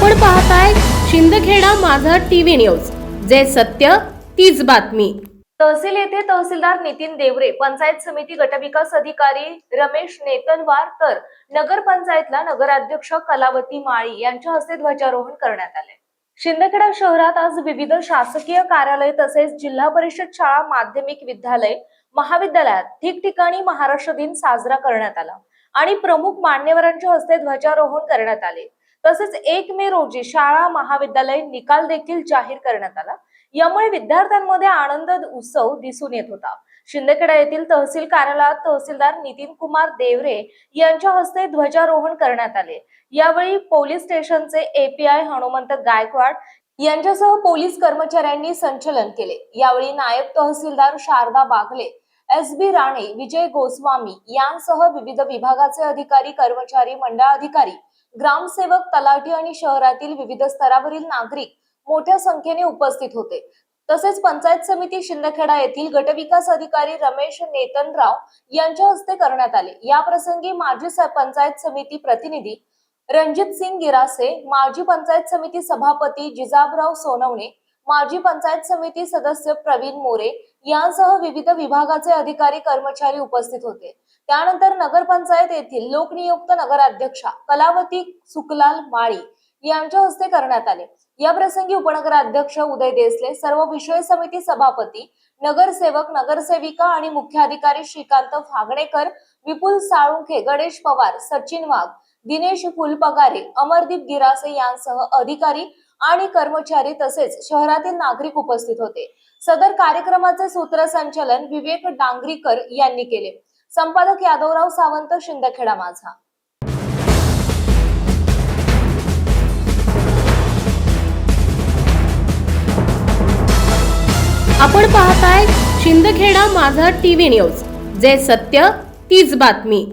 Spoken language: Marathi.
आपण पाहताय शिंदखेडा माझा टीव्ही न्यूज, जे सत्य तीच बातमी। तहसील येथे तहसीलदार नितीन देवरे, पंचायत समिती गटविकास अधिकारी रमेश नेतनवार तर नगरपंचायतला नगराध्यक्ष कलावती माळी यांच्या हस्ते ध्वजारोहण करण्यात आले। शिंदखेडा शहरात आज विविध शासकीय कार्यालय तसेच जिल्हा परिषद शाळा, माध्यमिक विद्यालय, महाविद्यालयात ठिकठिकाणी महाराष्ट्र दिन साजरा करण्यात आला आणि प्रमुख मान्यवरांच्या हस्ते ध्वजारोहण करण्यात आले। तसेच 1 मे रोजी शाळा महाविद्यालय निकाल देखील जाहीर करण्यात आला। यामुळे विद्यार्थ्यांमध्ये आनंद उत्सव दिसून येत होता। शिंदखेडा येथील तहसील कार्यालयात तहसीलदार नितीन कुमार देवरे यांच्या हस्ते ध्वजारोहण करण्यात आले। यावेळी पोलीस स्टेशनचे एपीआय हनुमंत गायकवाड यांच्यासह पोलीस कर्मचाऱ्यांनी संचलन केले। यावेळी नायब तहसीलदार शारदा बागले, एसबी राणे, विजय गोस्वामी यांसह विविध विभागाचे अधिकारी, कर्मचारी, मंडळ अधिकारी, ग्रामसेवक, तलाठी आणि शहरातील विविध स्तरावरील नागरिक मोठ्या संख्येने उपस्थित होते। तसेच पंचायत समिती शिंदखेडा येथील गटविकास अधिकारी रमेश नेतनराव यांच्या हस्ते करण्यात आले। या प्रसंगी माजी पंचायत समिती प्रतिनिधी रणजित सिंग गिरासे, माजी पंचायत समिती सभापती जिजाबराव सोनवणे, माजी पंचायत समिती सदस्य प्रवीण मोरे यांसह विविध विभागाचे अधिकारी, कर्मचारी उपस्थित होते। त्यानंतर नगरपंचायत येथील लोकनियुक्त नगराध्यक्षा कलावती सुकलाल माळी यांच्या हस्ते करण्यात आले। या प्रसंगी उपनगराध्यक्ष उदय देसले, सर्व विषय समिती सभापती, नगरसेवक, नगरसेविका आणि मुख्याधिकारी श्रीकांत फागणेकर, विपुल साळुंखे, गणेश पवार, सचिन वाघ, दिनेश फुलपगारे, अमरदीप गिरासे यांसह अधिकारी आणि कर्मचारी तसेच शहरातील नागरिक उपस्थित होते। सदर कार्यक्रमाचे सूत्रसंचालन विवेक डांगरीकर यांनी केले। संपादक यादवराव सावंत, शिंदखेडा माझा। आपण पाहताय शिंदखेडा माझा टीव्ही न्यूज, जे सत्य तीच बातमी।